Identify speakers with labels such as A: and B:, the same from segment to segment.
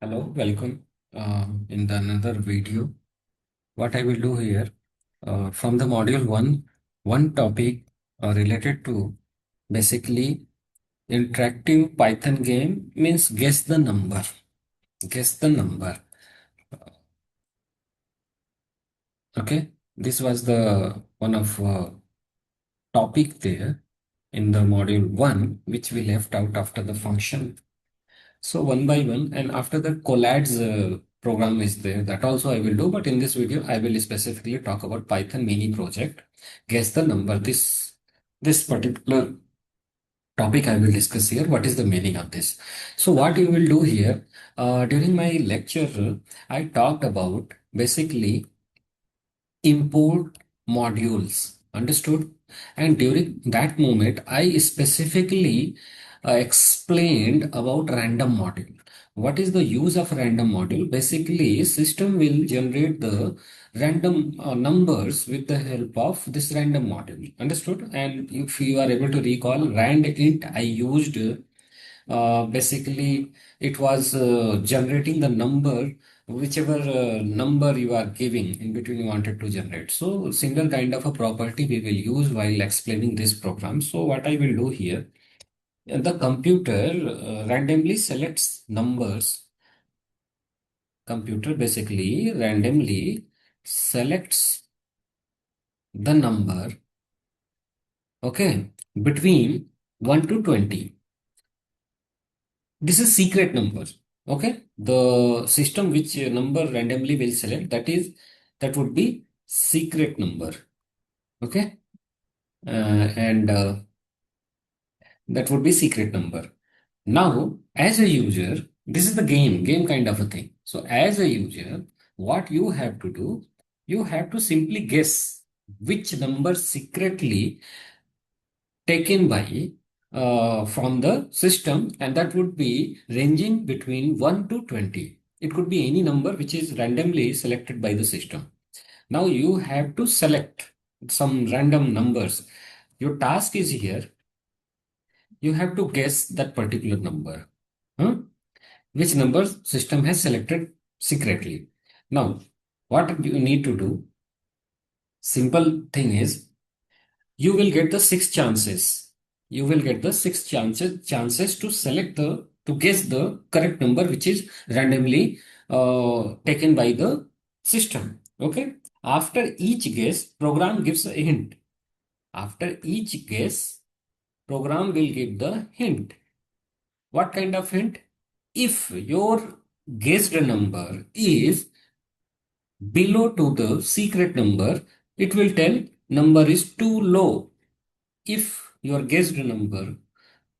A: Hello, welcome in the another video. What I will do here from the module one topic related to basically interactive Python game means guess the number. Guess the number. Okay, this was the one of topic there in the module one, which we left out after the function. So one by one, and after that collads program is there. That also I will do, but in this video I will specifically talk about Python mini project. Guess the number. This particular topic I will discuss here. What is the meaning of this? So what you will do here during my lecture, I talked about basically import modules. Understood? And during that moment, I specifically explained about random module. What is the use of random module? Basically, system will generate the random numbers with the help of this random module. Understood? And if you are able to recall, randint I used basically it was generating the number whichever number you are giving in between you wanted to generate. So similar kind of a property we will use while explaining this program. So what I will do here, the computer randomly selects numbers. Computer basically randomly selects the number, okay, between 1 to 20. This is secret number. Okay. The system which number randomly will select, that would be secret number. Okay. And that would be secret number. Now, as a user, this is the game kind of a thing. So as a user, what you have to do, you have to simply guess which number secretly taken by from the system, and that would be ranging between 1 to 20. It could be any number which is randomly selected by the system. Now you have to select some random numbers. Your task is here, you have to guess that particular number. Huh? Which number system has selected secretly. Now, what you need to do, simple thing is, you will get the six chances. You will get the six chances to select to guess the correct number which is randomly taken by the system. Okay. After each guess, program gives a hint. After each guess, program will give the hint. What kind of hint? If your guessed number is below to the secret number, it will tell number is too low. If your guessed number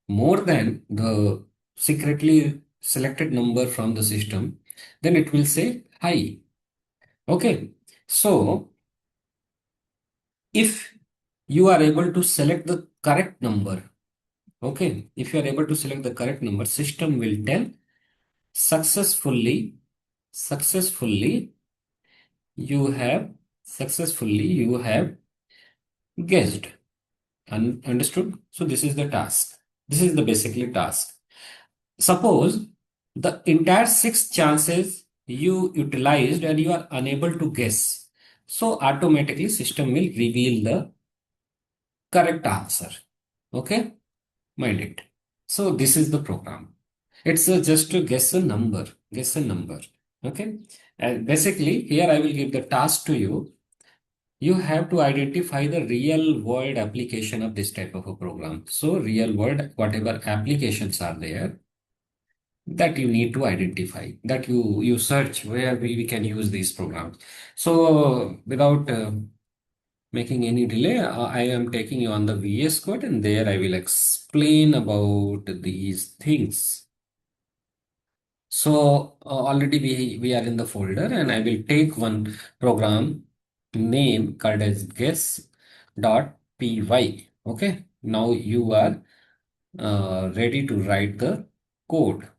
A: more than the secretly selected number from the system, then it will say high. Okay. So if you are able to select the correct number, okay, if you are able to select the correct number, system will tell successfully, successfully, you have, successfully, you have guessed. Understood? So this is the task. This is the basically task. Suppose the entire six chances you utilized and you are unable to guess. So automatically system will reveal the correct answer. Okay? Mind it. So this is the program. It's just to guess a number. Guess a number. Okay? And basically here I will give the task to you. You have to identify the real world application of this type of a program. So real world, whatever applications are there, that you need to identify, that you search where we can use these programs. So without making any delay, I am taking you on the VS Code, and there I will explain about these things. So already we are in the folder, and I will take one program name called as guess.py. Okay, now you are ready to write the code.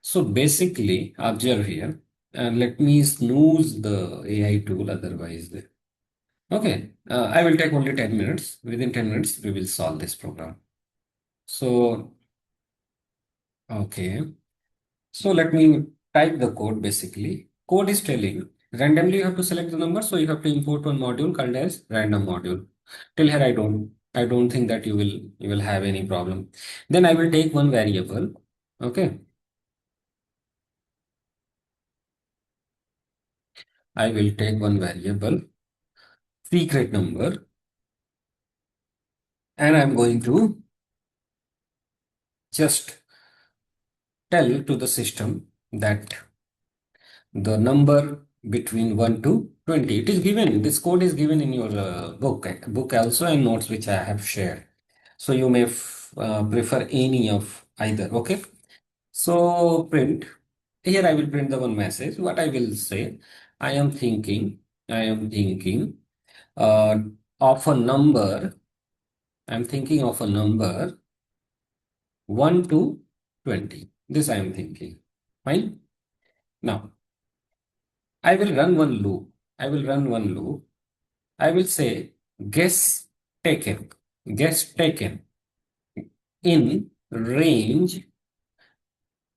A: So basically, observe here, and let me snooze the AI tool otherwise. Okay, I will take only 10 minutes. Within 10 minutes, we will solve this program. So, okay. So let me type the code basically. Code is telling randomly you have to select the number, so you have to import one module called as random module. Till here I don't think that you will have any problem. Then I will take one variable. Okay. I will take one variable, secret number, and I'm going to just tell to the system that the number between 1 to 20. It is given, this code is given in your book also, and notes which I have shared. So you may prefer any of either. Okay. So print. Here I will print the one message. What I will say, I am thinking, I am thinking uh, of a number. I'm thinking of a number 1 to 20. This I am thinking. Fine. Now I will run one loop. I will run one loop. I will say guess taken. Guess taken in range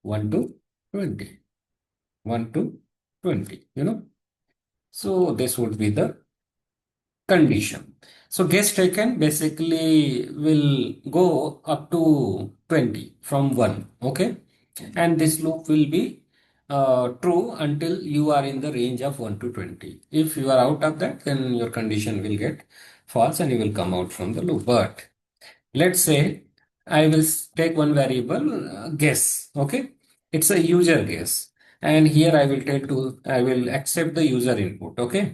A: 1 to 20. 1 to 20. So this would be the condition. So guess taken basically will go up to 20 from 1. Okay. And this loop will be true until you are in the range of 1 to 20. If you are out of that, then your condition will get false and you will come out from the loop. But let's say I will take one variable guess. Okay. It's a user guess. And here I will accept the user input. Okay.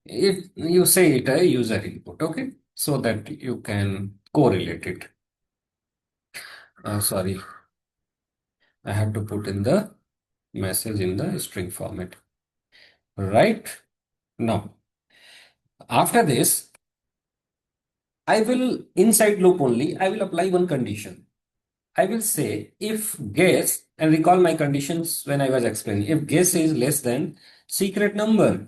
A: If you say it a user input. Okay. So that you can correlate it. Sorry. I have to put in the message in the string format. Right. Now, after this, I will inside loop only, I will apply one condition. I will say if guess, and recall my conditions when I was explaining, if guess is less than secret number,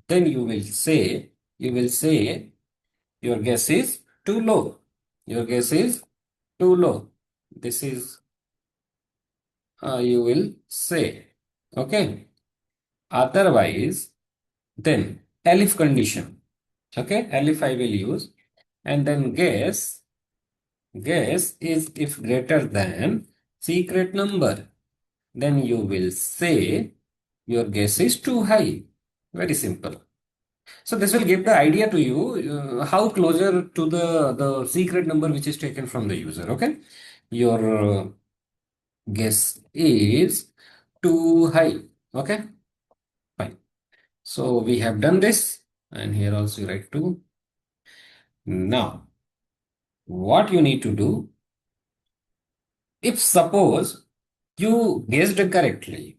A: then you will say your guess is too low. Your guess is too low. This is you will say. Okay. Otherwise, then elif condition. Okay, elif I will use, and then guess is if greater than secret number, then you will say your guess is too high. Very simple. So this will give the idea to you how closer to the secret number which is taken from the user. Okay, your guess is too high. Okay, fine. So we have done this, and here also you write 2. Now, what you need to do, if suppose you guessed correctly,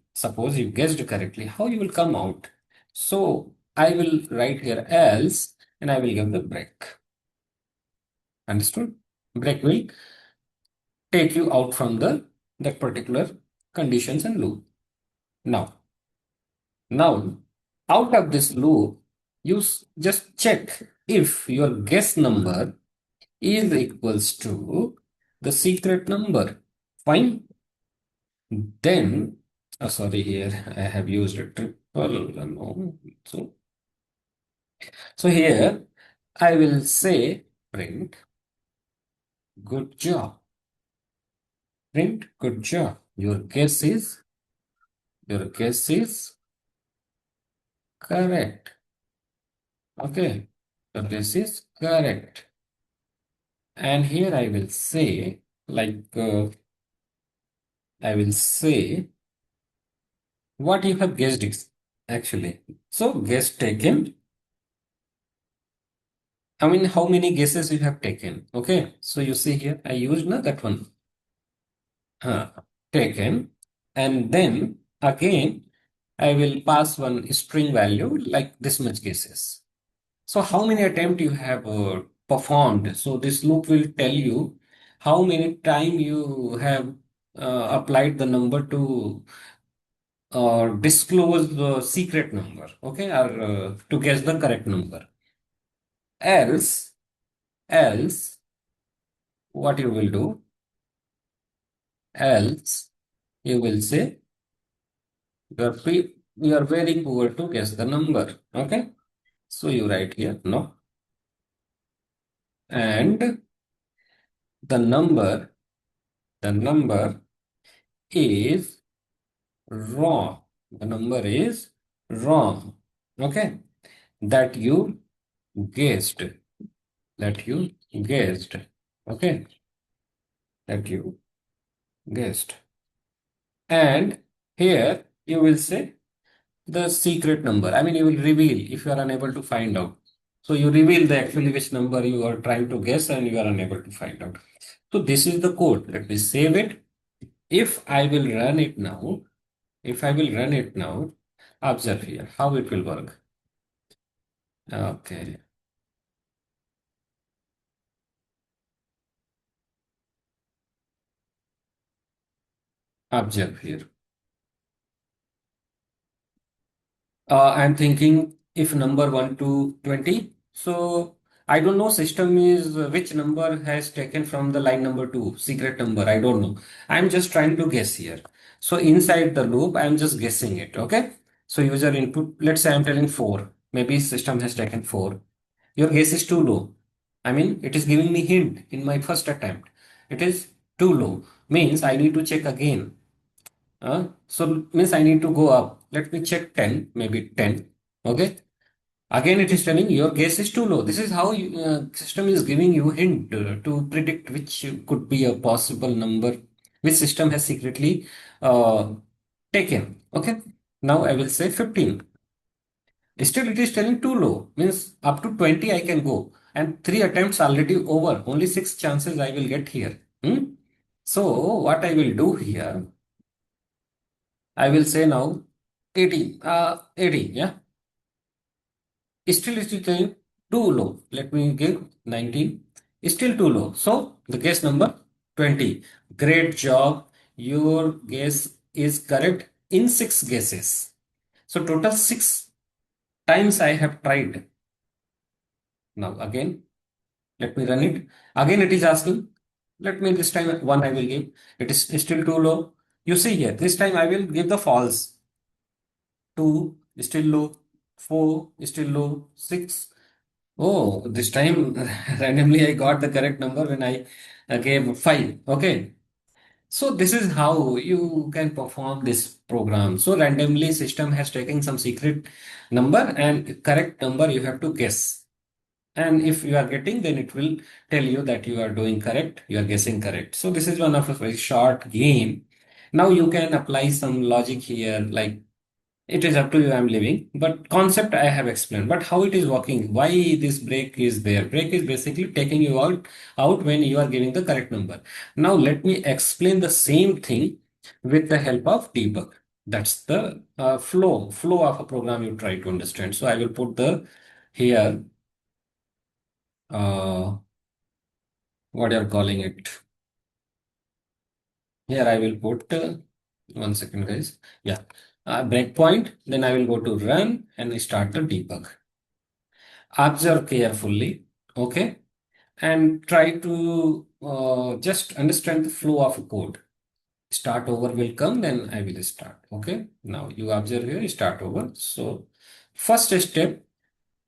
A: how you will come out? So I will write here else, and I will give the break. Understood? Break will take you out from that particular conditions and loop. Now, now out of this loop, you just check if your guess number is equals to the secret number. Fine. Then, sorry, here I have used a triple. No. So here I will say print good job. Print good job. Your guess is correct. Okay. Your guess is correct. And here I will say I will say what you have guessed is actually. So guess taken. I mean, how many guesses you have taken? Okay. So you see here, I used that one. Taken. And then again, I will pass one string value like this much guesses. So how many attempts you have performed? So this loop will tell you how many time you have applied the number to disclose the secret number, okay, or to guess the correct number. Else, what you will do? Else, you will say You are very poor to guess the number. Okay. So you write here no. And the number, the number is wrong. The number is wrong. Okay. That you guessed. That you guessed. Okay. That you guessed. And here you will say the secret number. I mean, you will reveal if you are unable to find out. So you reveal the actually which number you are trying to guess and you are unable to find out. So this is the code. Let me save it. If I will run it now, if I will run it now, observe here how it will work. Okay, observe here. I'm thinking if number 1 to 20. So I don't know system is which number has taken from the line number 2, secret number. I don't know. I'm just trying to guess here. So inside the loop, I'm just guessing it. Okay. So user input, let's say I'm telling 4. Maybe system has taken 4. Your guess is too low. I mean, it is giving me hint in my first attempt. It is too low. Means I need to check again. So means I need to go up. Let me check 10, maybe 10. Okay. Again, it is telling your guess is too low. This is how system is giving you hint to predict which could be a possible number which system has secretly uh, taken. Okay. Now I will say 15. Still, it is telling too low. Means up to 20 I can go. And 3 attempts already over. Only 6 chances I will get here. So what I will do here, I will say now 18. 18, yeah. Still it is saying too low. Let me give 19. Still too low. So the guess number 20. Great job. Your guess is correct in 6 guesses. So total 6 times I have tried. Now again, let me run it. Again it is asking. Let me this time 1 I will give. It is still too low. You see here, this time I will give the false. 2 still low. 4 still low. 6. Oh, this time randomly I got the correct number when I gave 5. Okay. So this is how you can perform this program. So randomly system has taken some secret number and correct number you have to guess. And if you are getting, then it will tell you that you are doing correct, you are guessing correct. So this is one of a very short game. Now you can apply some logic here, like it is up to you, I'm leaving. But concept I have explained. But how it is working, why this break is there? Break is basically taking you out when you are giving the correct number. Now let me explain the same thing with the help of debug. That's the flow of a program you try to understand. So I will put the here what you are calling it. Here I will put 1 second, guys. Yeah, breakpoint. Then I will go to run and start the debug. Observe carefully, okay, and try to just understand the flow of code. Start over will come, then I will start. Okay, now you observe here, start over. So first step,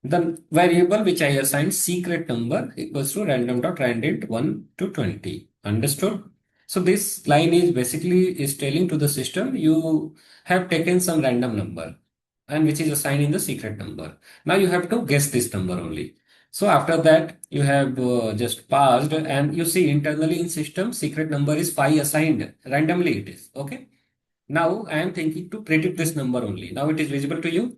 A: the variable which I assigned secret number equals to random.randint 1 to 20. Understood? So this line is basically is telling to the system you have taken some random number and which is assigned in the secret number. Now you have to guess this number only. So after that you have just passed and you see internally in system secret number is 5 assigned randomly it is. Okay. Now I am thinking to predict this number only. Now it is visible to you.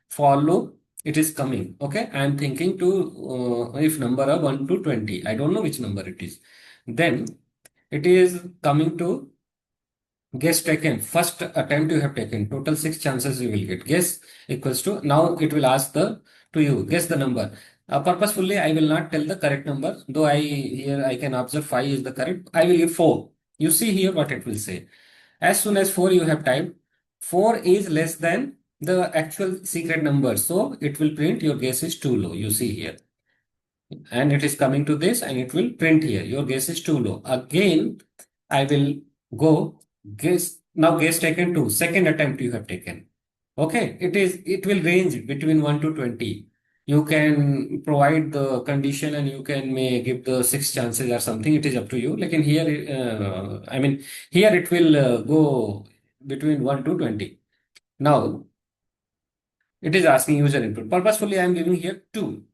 A: Follow, it is coming. Okay. I am thinking to if number of 1 to 20. I don't know which number it is. Then it is coming to guess taken. First attempt you have taken. Total 6 chances you will get. Guess equals to, now it will ask the to you. Guess the number. Purposefully I will not tell the correct number. Though here I can observe 5 is the correct. I will give 4. You see here what it will say. As soon as 4 you have typed, 4 is less than the actual secret number. So it will print your guess is too low. You see here. And it is coming to this and it will print here. Your guess is too low. Again, I will go guess Now guess taken 2, second attempt you have taken. Okay, it will range between 1 to 20. You can provide the condition and you can may give the six chances or something. It is up to you. Like in here, I mean, here it will go between 1 to 20. Now it is asking user input. Purposefully, I am giving here 2.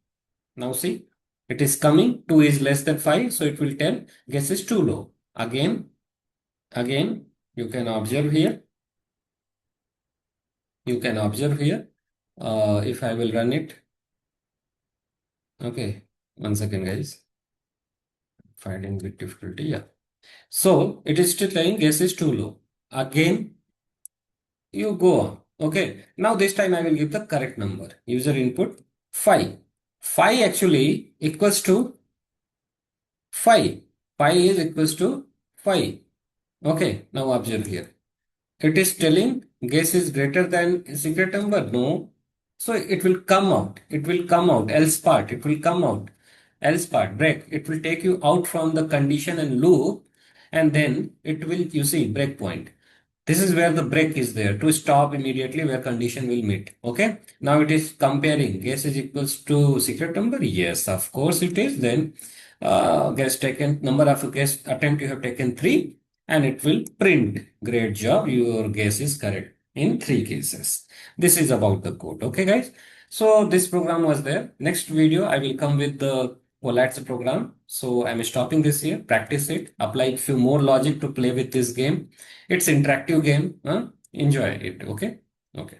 A: Now see, it is coming. 2 is less than 5, so it will tell guess is too low. Again, you can observe here. You can observe here. If I will run it. Okay, 1 second, guys. Finding bit difficulty. Yeah. So it is still saying guess is too low. Again, you go on. Okay. Now this time I will give the correct number. User input 5. 5 actually equals to 5. 5 is equals to 5. Okay. Now observe here. It is telling guess is greater than secret number. No. So it will come out. It will come out. Else part. It will come out. Else part. Break. It will take you out from the condition and loop. And then it will, you see, break point. This is where the break is there to stop immediately where condition will meet. Okay. Now it is comparing guess is equals to secret number. Yes, of course it is. Then guess taken number of guess attempt you have taken 3 and it will print. Great job. Your guess is correct in 3 cases. This is about the code. Okay, guys. So this program was there. Next video, I will come with the Colat's program. So I'm stopping this here. Practice it. Apply a few more logic to play with this game. It's interactive game. Huh? Enjoy it. Okay. Okay.